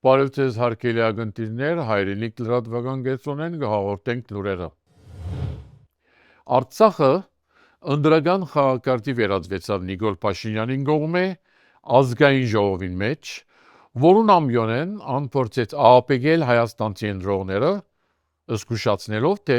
Բարև ձեզ հարգելի ագնտիրներ, հայրենիք լրատվական գեցոնեն գհաղորդենք լուրերը։ Արցախը ընդրական խաղակարգի վերածվեցավ Նիկոլ Փաշինյանին կողմէ ազգային ժողովին մեջ, որուն ամյոնեն անփորձեց աղապեգել հայաստանցի ընտրողները, զգուշացնելով, թե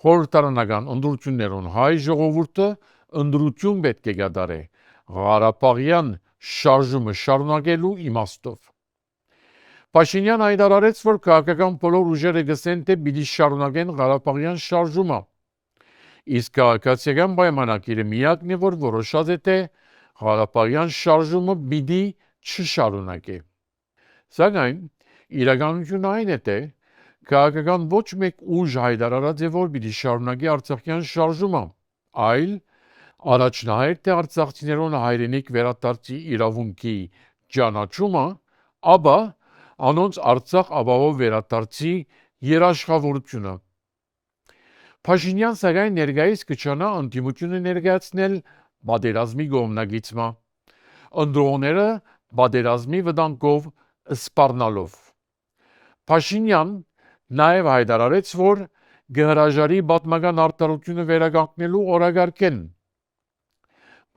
խորհրդարանական ընտրություններուն հայ ժողովուրդը ընտրություն պետք է գդարե Ղարաբաղյան շարժումը շարունակելու իմաստով։ Փաշինյան հայտարարեց, որ քաղաքական բոլոր ուժերը գսեն, թե պիտի շարունակեն Ղարաբաղյան շարժումը, իսկ քաղաքացիական պայմանագիրը միակն է, որ որոշած է, թե Ղարաբաղյան շարժումը պիտի չշարունակի։ Սակայն իրականությունն այն է, թե քաղաքական ոչ մեկ ուժ հայտարարած է, որ պիտի շարունակի Արցախյան շարժումը, այլ առաջնահերթ է արցախցիներուն հայրենիք վերադարձի իրավունքի ճանաչումը, ապա անոնց Արցախ ապահով վերադարձի երաշխավորությունը։ Փաշինյան սակայն ներկայիս կչանա ընդդիմությունը ներկայացնել պատերազմի կողմնակիցը, ընտրողները պատերազմի վտանգով սպառնալով։ Փաշինյան նաև հայտարարեց, որ կհրաժարի պատմական արտարությունը վերականգնելու օրակարգեն։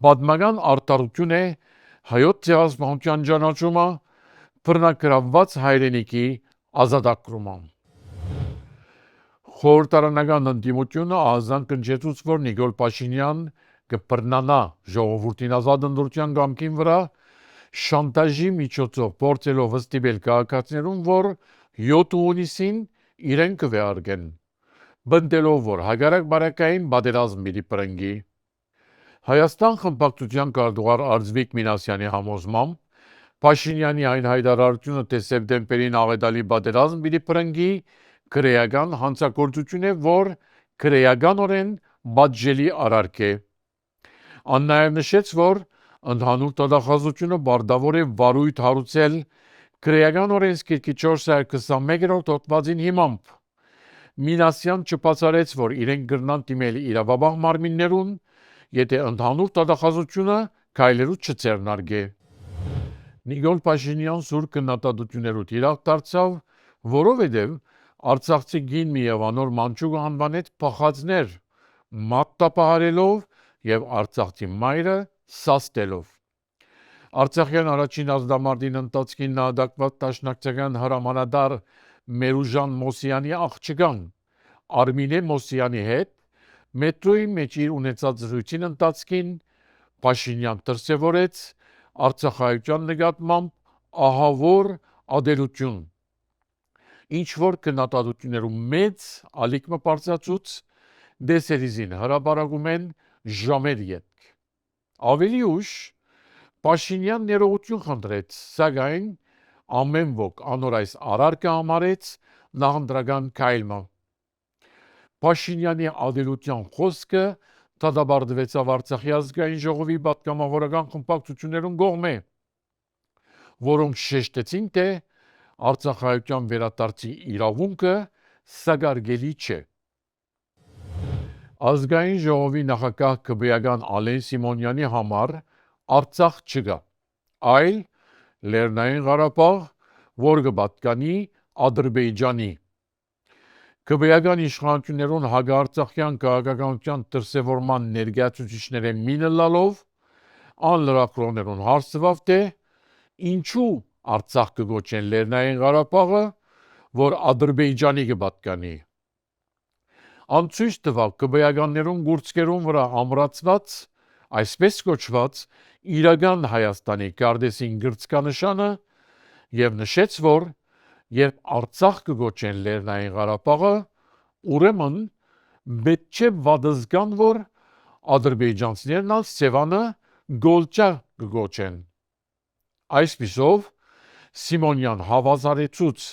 Պատմական արտարություն է հայոց ցեղասպանության ճանաչումը, բռնագրավված հայրենիքի ազատագրումը։ Խորհրդարանական ընդդիմությունը ազան կնչեցուց, որ Նիկոլ Փաշինյան կբռնանա ժողովրդին ազատ ընտրության կամքին վրա, շանտաժի միջոցով փորձելով ստիպել քաղաքացիներուն, որ 7 հունիսին իրեն կվերարգեն, բնդելով, որ հակառակ բարակային պատերազմ պիտի բռնգի։ Հայաստան խմբակցության քարտուղար Արձվիկ Մինասյանի համոզմամբ Փաշինյանի այն հայտարարությունը, թե սեպտեմբերին աղետալի պատերազմ պիտի բռնգի, քրեական հանցագործություն է, որ քրեականորեն պատժելի արարք է։ Ան նաև նշեց, որ ընդհանուր դատախազությունը բարտավոր է վարույթ հարուցել քրեական օրենսգիրքի 421-րդ հոդվածին հիմամբ։ Մինասյան չբացառեց, որ իրենք կրնան դիմել իրավաբան մարմիններուն, եթե ընդհանուր դատախազությունը քայլերու չձեռնարկե։ Նիկոլ Փաշինյան սուր քննադատություններու տիրախ դարձավ, որովհետև Արցախցի գին մի եւ անոր մանչուկը անվանեց փախածներ, մատտապահարելով եւ Արցախցի մայրը սաստելով։ Արցախյան առաջին ազդամարտին ընթացքին նահատակված դաշնակցական հրամանատար Մերուժան Մոսյանի աղջկան Արմինե Մոսյանի հետ մետրոյի մեջ իր ունեցած զրույցին ընթացքին Փաշինյան դրսևորեց արցախայության նկատմամբ ահավոր ադելություն, ինչ որ քննադատություններու մեծ ալիքմը բարձրացուց դեսերիզին հրապարակում են ժամեր ետք։ Ավելի ուշ Փաշինյան ներողություն խնդրեց, սակայն ամեն ոք անոր այս արարքը համարեց նախընտրական քայլը։ Փաշինյանի ադելության խոսքը դատապարտվեցավ Արցախի ազգային ժողովի պատգամավորական խմբակցություններուն կողմէ, որոնք շեշտեցին, թե արցախայության վերադարձի իրավունքը սակարկելի չէ։ Ազգային ժողովի նախագահ քվեական Ալեն Սիմոնյանի համար Արցախ չկա, այլ Լեռնային Ղարաբաղ, որ կպատկանի Ադրբեջանի։ Քվեական իշխանություններուն հակաարցախյան քաղաքականության դրսևորման ներկայացուցիչները մինը լալով անլրացրողներուն հարցվավ, թե ինչու Արցախ կգոչեն Լեռնային Ղարաբաղը, որ Ադրբեջանի կպատկանի։ Անցույց տվավ քվեականներուն գուրցկերուն վրա ամրացված, այսպես կոչված իրական Հայաստանի կարդեսին գրծկանշանը եւ նշեց, որ երբ Արցախ կգոչեն Լեռնային Ղարաբաղը, ուրեմն պետք չէ վադզգան, որ ադրբեջանցիներն ալ Սևանը Գոլճա կգոչեն։ Այսպիսով Սիմոնյան հավասարեցուց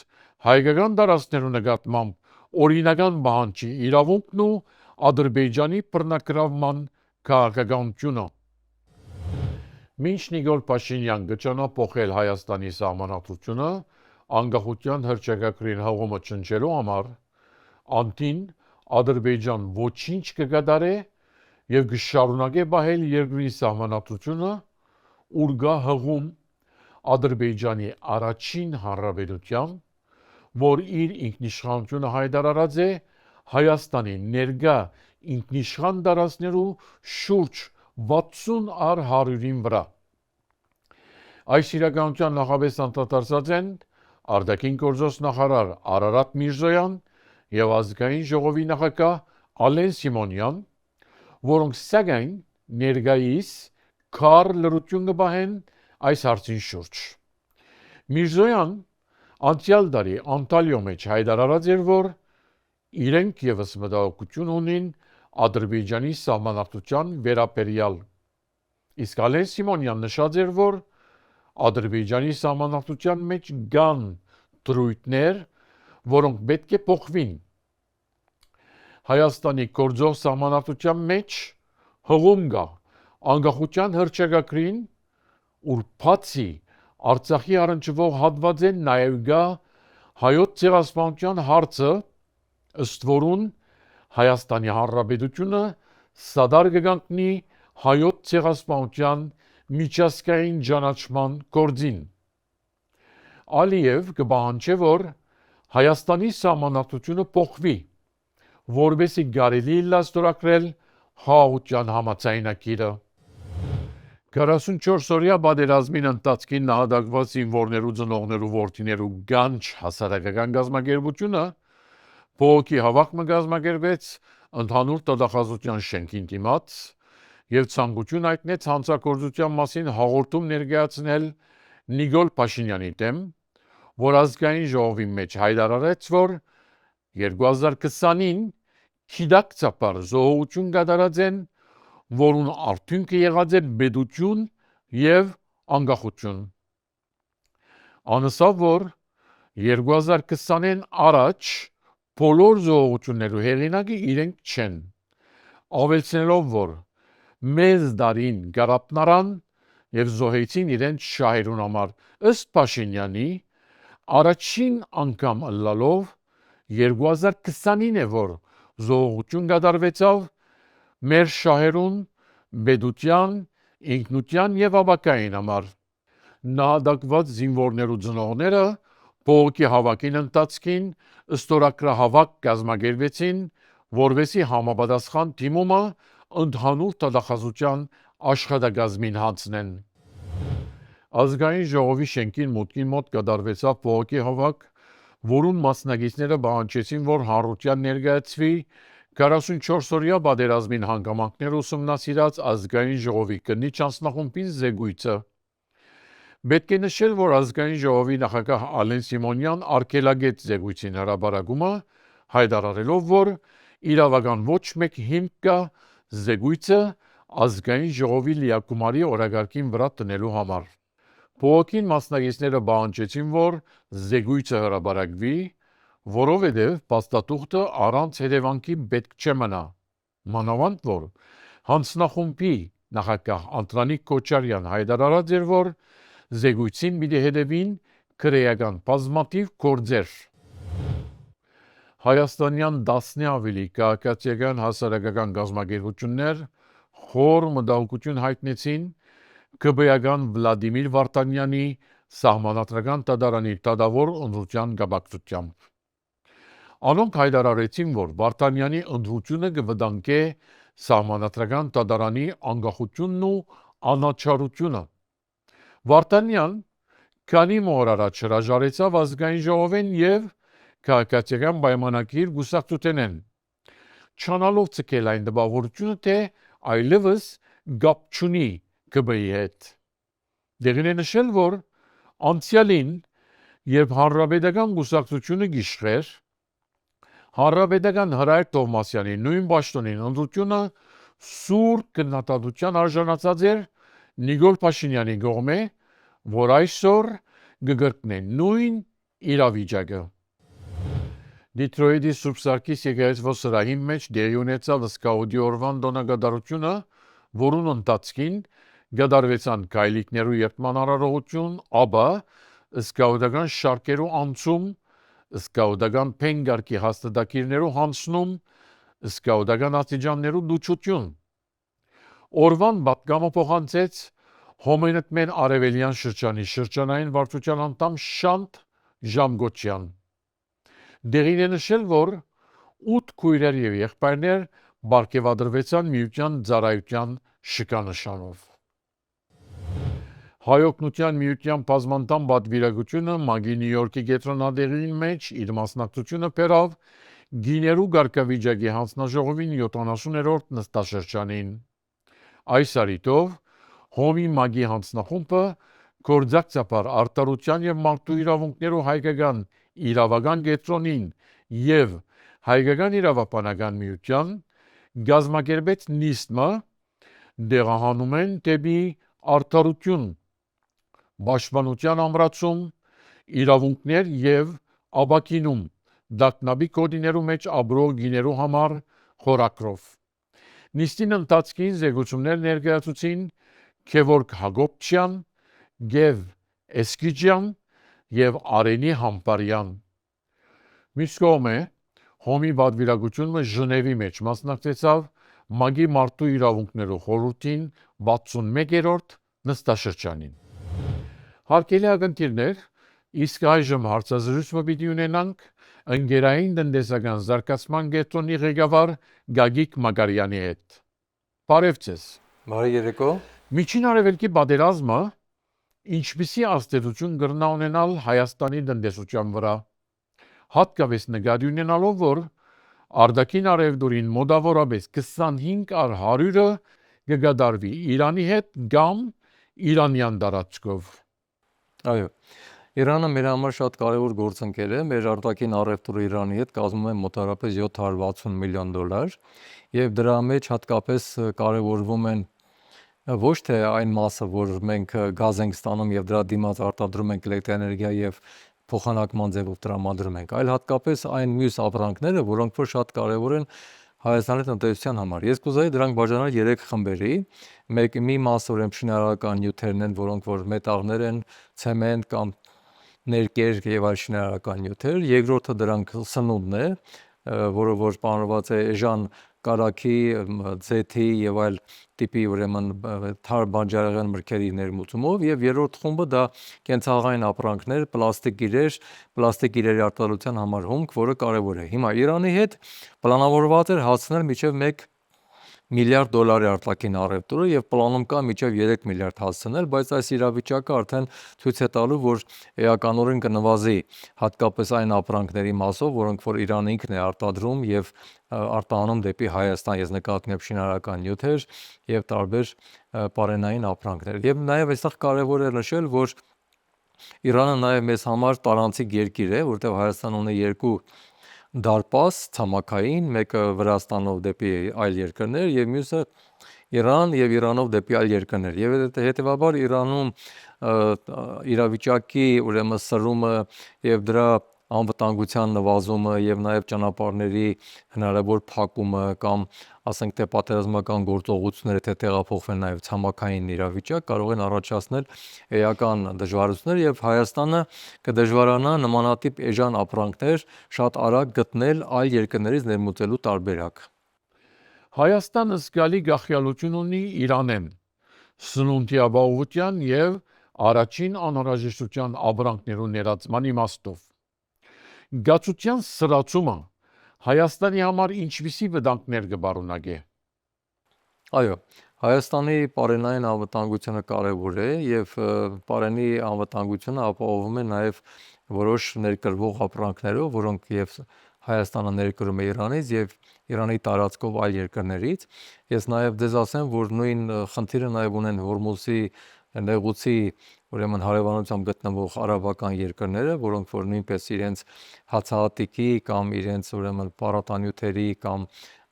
հայկական տարածքներու նկատմամբ օրինական պահանջի իրավունքն ու Ադրբեջանի բռնագրավման քաղաքականությունը։ Մինչ Նիկոլ Փաշինյան կճանապոխել Հայաստանի սահմանադրությունը անկախության հռչակագրին հողումը չնչելու համար, անտին Ադրբեջան ոչինչ կկատարե եւ կշարունակե պահել երկրի սահմանադրությունը, ուր գա հղում Ադրբեջանի առաջին հանրապետության, որ իր ինքնիշխանությունը հայտարարած է Հայաստանի ներկա ինքնիշխան տարածքներու շուրջ 60 առ 100-ին վրա։ Այս իրականության նախապես անդրադարձած են արտաքին գործոս նախարար Արարատ Միրզոյան եւ ազգային ժողովի նախագահ Ալեն Սիմոնյան, որոնք սակայն ներկայիս քար լրություն կբահեն այս հարցին շուրջ։ Միրզոյան անցյալ տարի Անտալիո մեջ հայտարարած էր, որ իրենք եւս մտահոգություն ունին Ադրբեջանի սահմանադրության վերաբերյալ։ Իսկ Ալեն Սիմոնյան նշած էր, որ Ադրբեջանի սահմանադրության մեջ կան դրույթներ, որոնք պետք է փոխվին։ Հայաստանի գործող սահմանադրության մեջ հղում կա անկախության հռչակագրին, ուր բացի Արցախի առնչվող հատվածեն նաև կա հայոց ցեղասպանության հարցը, ըստ որուն Հայաստանի Հանրապետությունը սադար կգանքնի հայոց ցեղասպանության միջազգային ճանաչման գործին։ Ալիև կպահանջի, որ Հայաստանի սահմանադրությունը փոխվի, որպեսզի կարելի լաստորագրել խաղաղության համաձայնագիրը։ 44 օրյա պատերազմին ընթացքին նահատակված զինվորներու ծնողներու որդիներու գանչ հասարակական գազམ་ակերպությունը բողոքի հավաք կազմակերպեց ընդհանուր տվյալահաշվության շենքին դիմաց եւ ցանկություն հայտնեց հանցագործության մասին հաղորդում ներկայացնել Նիկոլ Փաշինյանի դեմ, որ ազգային ժողովի մեջ հայտարարեց, որ 2020-ին քիդակցաբար զոհություն կատարած են, որուն արդյունքը եղած է բեդություն եւ անկախություն։ Անսավ, որ 2020-ին առաջ բոլոր զոհություններու հեղինակը իրենք չեն, ավելցնելով, որ մեծ դարին գարապնարան եւ զոհեցին իրենց շահերուն համար, ըստ Փաշինյանի առաջին անգամ ըլլալով 2020-ին է, որ զոհություն կատարվեցավ մեր շահերուն բեդության, ինքնության եւ ապակային համար։ Նահատակված զինվորներու ծնողները բողոքի հավաքին ընթացքին ստորագրահավաք կազմակերպեցին, որովհետեւ համապատասխան թիմումը ընդհանուր տվյալահաշվության աշխատակազմին հանձնեն։ Ազգային ժողովի շենքին մուտքին մոտ կատարվեցավ բողոքի հավաք, որուն մասնակիցները պահանջեցին, որ հանրության ներկայացվի 44 օրյա պատերազմին հանգամանքներ ուսումնասիրած ազգային ժողովի կնիչ անձնախումբին զեկույցը։ Պետք է նշել, որ ազգային ժողովի նախագահ Ալեն Սիմոնյան արգելագեց զեկույցին հրապարակումը, հայտարարելով, որ իրավական ոչ մեկ հիմք կա զեկույցը ազգային ժողովի լիակումարի օրակարգին վրա տնելու համար։ Բողոքին մասնակիցները պահանջեցին, որ զեկույցը հրապարակվի, որովհետև փաստաթուղթը առանց հետևանքի պետք չմնա։ Մանավանդ որ հանձնախումբի նախագահ Անդրանիկ Քոչարյան հայտարարած էր, որ զեկույցին պիտի հետևին քրեական բազմաթիվ գործեր։ Հայաստանյան 10-ի ավելի քաղաքացիական հասարակական գազམ་ակերպություններ խոր մտահոգություն հայտնեցին ԿԲ-ական Վլադիմիր Վարդանյանի սահմանադրական դատարանի դատավոր ընտրության կապակցությամբ։ Անոնք հայտարարեցին, որ Վարդանյանի ընտրությունը կվտանգի սահմանադրական դատարանի անկախությունն ու անաչառությունը։ Վարդանյան քանի օր առաջ հրաժարեցավ ազգային ժողովին եւ քաղաքացիական պայմանագիր գուսակցութենեն, չանալով ցկել այն տպավորությունը, թե այլևս գապ չունի ԿԲ-ի հետ։ Դեղին է նշել, որ անցյալին, երբ հանրապետական գուսակցությունը գիշխեր, հանրապետական Հրայր Թովմասյանի նույն պաշտոնին ընտրությունը սուր քննադատության արժանացած էր Նիկոլ Փաշինյանի կողմէ, որ այսօր կգրկնե նույն իրավիճակը։ Դիթրոյթի Սուրբ Սարգիս եկեղեցվո սրահի մեջ դեղի ունեցավ Սկաուտի օրվան տոնակատարությունը, որուն ընթացքին կատարվեցան գայլիկներու երթման արարողություն, ապա սկաուտական շարքերու անցում, սկաուտական փենգարկի հաստատակիրներու հանձնում, սկաուտական աստիճաններու դուչություն։ Օրվան պատգամը փոխանցեց Հոմենտմեն արևելյան շրջանի շրջանային վարչության անդամ Շանթ Ժամգոչյան։ Դեղին է նշել, որ 8 քույրեր եւ եղբայրներ բարգեւադրվեցան միության ծառայության շքանշանով։ Հայօգնության միության բազմանդամ պատվիրակությունը Մագի Նյու Յորքի կենտրոնադեղին մեջ իր մասնակցությունը բերավ գիներու գարկավիճակի հանձնաժողովին 70-րդ նստաշրջանին։ Այս արիտով Հոմի Մագի հանձնախումբը գործակցաբար արտարության եւ մարդու իրավունքներու հայկական իրավական կենտրոնին եւ հայկական իրավապանական միության գազམ་ակերպեց նիստը դեղահանում են դեպի արտարություն, պաշտպանության ամրացում, իրավունքներ եւ ապակինում դակնաբի կոդիներու մեջ ապրող գիներու համար խորակրով։ Նիստին ընթացքին զեկուցումներ ներկայացուցին Քևորգ Հակոբյան, Գև Էսկիջյան եւ Արենի Համբարյան։ Մյուս կողմը Հոմի պատվիրակությունը Ժնևի մեջ մասնակցեցավ Մագի մարդու իրավունքներու խորհրդին 61-րդ նստաշրջանին։ Հարգելի ակնթիրներ, իսկ այժմ հարցազրույցը պիտի ունենանք ընկերային տնտեսական զարգացման կենտրոնի ղեկավար Գագիկ Մակարյանի հետ։ Բարև ձեզ։ Բարի երեկո։ Միջին Արևելքի պատերազմը ինչպիսի ազդեցություն կրնա ունենալ Հայաստանի տնտեսության վրա, հատկապես նկատի ունենալով, որ արտաքին արևդուրին մոտավորապես 25 առ 100-ը կգադարվի Իրանի հետ կամ իրանյան տարածքով։ Այո։ Իրանը մեր համար շատ կարևոր գործընկեր է, մեր արտաքին առևտուրը Իրանի հետ կազմում է մոտավորապես $760 միլիոն, եւ դրա մեջ հատկապես կարևորվում են ոչ թե այն մասը, որ մենք գազ ենք ստանում եւ դրա դիմաց արտադրում ենք էլեկտրաէներգիա եւ փոխանակման ձևով տրամադրում ենք, այլ հատկապես այն մյուս ապրանքները, որոնք որ շատ կարևոր են Հայաստանի տնտեսության համար։ Ես կուզեի դրանք բաժանել 3 խմբերի։ Մի մասը ուրեմն շինարարական նյութերն են, որոնք որ մետաղներ են, ցեմենտ կամ ներկեր եւ այլ շինարարական նյութեր։ Երկրորդը դրանք սնունդն է, որը որ պարունակված է էժան կարագի, ձեթի եւ այլ տիպի ուրեմն թար բանջարեղեն մրգերի ներմուծումով, եւ երրորդ խումբը դա կենցաղային ապրանքներ, պլաստիկ իրերի արտադրության համար հումք, որը կարևոր է։ Հիմա Իրանի հետ պլանավորված էր հասնել մինչև $1 միլիարդ արտաքին առևտուրը եւ պլանում կա մինչև 3 միլիարդ հասցնել, բայց այս իրավիճակը արդեն ցույց է տալու, որ էականորեն կնվազի հատկապես այն ապրանքների մասով, որոնք որ Իրանը ինքն է արտադրում եւ արտահանում դեպի Հայաստան, ես նկատում եմ շինարարական նյութեր եւ տարբեր պարենային ապրանքներ։ Եվ նաեւ այստեղ կարեւոր է նշել, որ Իրանը նաեւ մեզ համար տարանցիկ երկիր է, որտեղ Հայաստանը ունի երկու դարպաս ցամաքային, մեկը Վրաստանով դեպի այլ երկրներ եւ մյուսը Իրան եւ Իրանով դեպի այլ երկրներ։ Եվ հետեւաբար Իրանում իրավիճակի ուրեմն սրումը եւ դրա անվտանգության նվազումը եւ նաեւ ճանապարհների հնարավոր փակումը կամ ասենք թե պատերազմական գործողությունները թե տեղափոխվեն նաեւ ցամաքային իրավիճակ կարող են առաջացնել էական դժվարություններ եւ Հայաստանը կդժվարանա նմանատիպ էժան ապրանքներ շատ արագ գտնել այլ երկրներից ներմուծելու տարբերակ։ Հայաստանը զգալի գաղտնիություն ունի Իրանեն, սնունդի ապահովության եւ առաջին անհրաժեշտության ապրանքներու ներածման իմաստով։ Գացության սրացումը Հայաստանի համար ինչպիսի վտանգներ կբարունագե։ Այո, Հայաստանի պարենային անվտանգությունը կարևոր է եւ պարենի անվտանգությունը ապահովում է նաեւ որոշ ներկրվող ապրանքներով, որոնք եւ Հայաստանը ներկրում է Իրանից եւ Իրանի տարածքով այլ երկրներից։ Ես նաեւ դες ասեմ, որ նույն խնդիրը նաեւ ունեն Հորմուզի նեղուցի ուրեմն հարևանությամբ գտնվող արաբական երկրները, որոնք որ նույնպես իրենց հացահատիկի կամ իրենց ուրեմն պարարտանյութերի կամ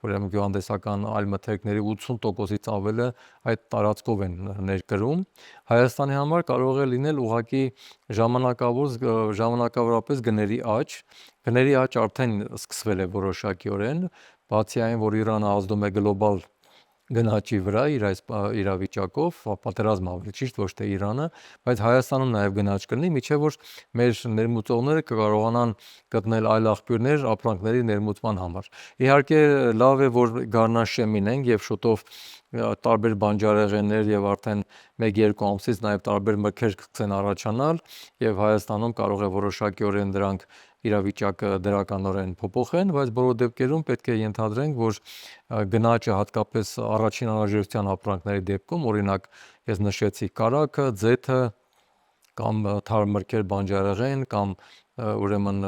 ուրեմն գյուղատնտեսական այլ մթերքների 80%-ից ավելը այդ տարածքով են ներկրում։ Հայաստանի համար կարող է լինել ուղղակի ժամանակավորապես գների աճ։ Գների աճ արդեն սկսվել է որոշակիորեն, բացի այն, որ Իրանը ազդում է գլոբալ գնաճի վրա իր այս իրավիճակով, պատերազմ ավելի ճիշտ, ոչ թե Իրանը, բայց Հայաստանում նաև գնաճ կլինի, միջև որ մեր ներմուծողները կկարողանան գտնել այլ աղբյուրներ ապրանքների ներմուծման համար։ Իհարկե լավ է, որ գարնաշեմ լինենք եւ շուտով տարբեր բանջարեղեններ եւ արդեն 1-2 ամսից նաև տարբեր մրգեր կսկսեն առաջանալ եւ Հայաստանում կարող է որոշակիորեն դրանք իրավիճակը դրականորեն փոփոխեն, բայց բոլոր դեպքերում պետք է ենթադրենք, որ գնաճը հատկապես առաջին անհրաժեշտության ապրանքների դեպքում, օրինակ ես նշեցի կարագը, ձեթը կամ թարմ մրգեր, բանջարեղեն կամ ուրեմն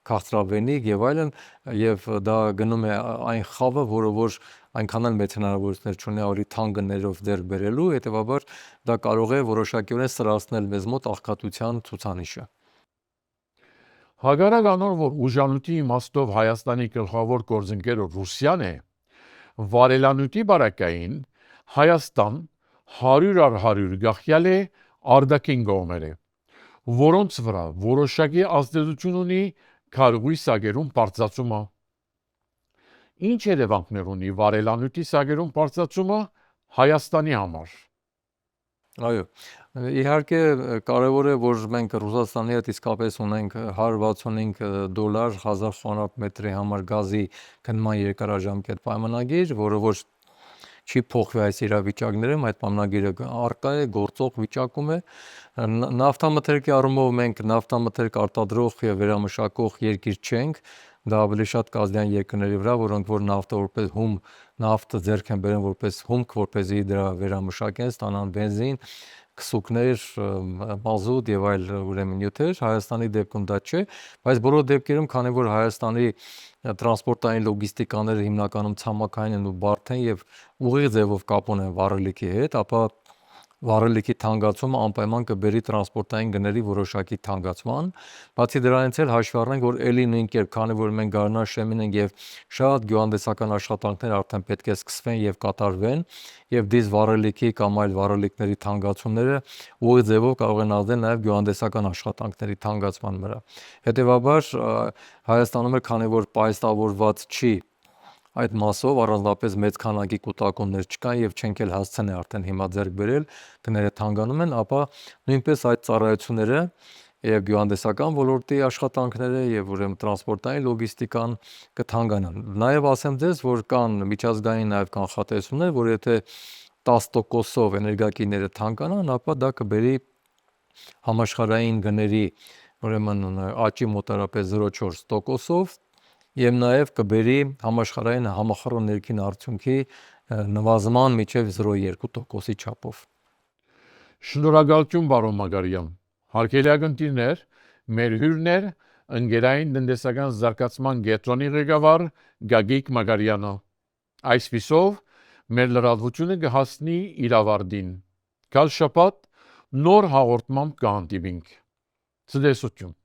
քաղցրավենիք եւ այլն, եւ դա գնում է այն խավը, որը որ այնքան էլ մեծ հնարավորություններ չունի ավելի թանկ գներով դեր բերելու, հետեւաբար դա կարող է որոշակիորեն սրացնել մեզ մոտ աղքատության ցուցանիշը։ Հակառակ անոր, որ ուժանուտի իմաստով Հայաստանի գլխավոր գործընկերը Ռուսիան է, վարելանուտի բարակային Հայաստան 100 առ 100 գախյալ է արդակին գողմերը, որոնց վրա որոշակի ազդեցություն ունի քարուի սագերուն բարձրացումը։ Ինչ երևանքներ ունի վարելանուտի սագերուն բարձրացումը Հայաստանի համար։ Այո, իհարկե կարևոր է, որ մենք Ռուսաստանի հետ իսկապես ունենք $165 1000 խորանարդ մետրի համար գազի գնման երկարաժամկետ պայմանագիր, որը որ չի փոխվի այս իրավիճակներում, այդ պայմանագիրը առկա է, գործող վիճակում է։ Նավթամթերքի առումով մենք նավթամթերք արտադրող եւ վերամշակող երկիր չենք, դա ավելի շատ կազդյան երկրների վրա, որոնք որ նավթը որպես նավթը ձեռք են բերեն որպես հումք, որպեսզի դրա վերամշակեն, ստանան բենզին, քսուկներ, մազուտ եւ այլ ուրեմն նյութեր, Հայաստանի դեպքում դա չէ, բայց բոլոր դեպքերում, քանի որ Հայաստանի տրանսպորտային լոգիստիկաները հիմնականում ցամաքային են ու բարդ են եւ ուղիղ ձևով կապ ունեն վառելիքի հետ, ապա վառելիքի թանկացումը անպայման կբերի տրանսպորտային գների որոշակի թանկացման, բացի դրանից էլ հաշվի առնենք, որ ելի նույն կերպ, քանի որ մենք գարնաշեմին ենք եւ շատ գյուղատնտեսական աշխատանքներ արդեն պետք է սկսվեն եւ կատարվեն, եւ դից վառելիքի կամ այլ վառելիքների թանկացումները ուղիղ ձևով կարող են ազդել նաեւ գյուղատնտեսական աշխատանքների թանկացման վրա։ Հետեւաբար Հայաստանում էլ քանի որ պայստավորված չի այդ մասով առանձնապես մեծ քանակի կուտակումներ չկան եւ չենք էլ հասցնի արդեն հիմա ձեռք բերել, գները թանկանում են, ապա նույնպես այդ ծառայությունները եւ գյուղատնտեսական ոլորտի աշխատանքները եւ ուրեմն տրանսպորտային լոգիստիկան կթանկանան։ Նաեւ ասեմ ձեզ, որ կան միջազգային նաեւ կանխատեսումներ, որ եթե 10%-ով էներգակիրները թանկանան, ապա դա կբերի համաշխարհային գների ուրեմն աճի մոտարապես 0.4%-ով եւ նաեւ կբերի համաշխարհային համախառն ներքին արդյունքի նվազման միջև 0.2%-ի չափով։ Շնորհակալություն բարոն Մագարյան։ Հարգելի ակնթիներ, մեր հյուրներ ընկերային տնտեսական զարգացման կենտրոնի ղեկավար Գագիկ Մագարյանը։ Այսպիսով մեր լրատվությունը կհասնի իր ավարտին։ Գալ շաբաթ նոր հաղորդմամբ կհանդիպինք։ Ցտեսություն։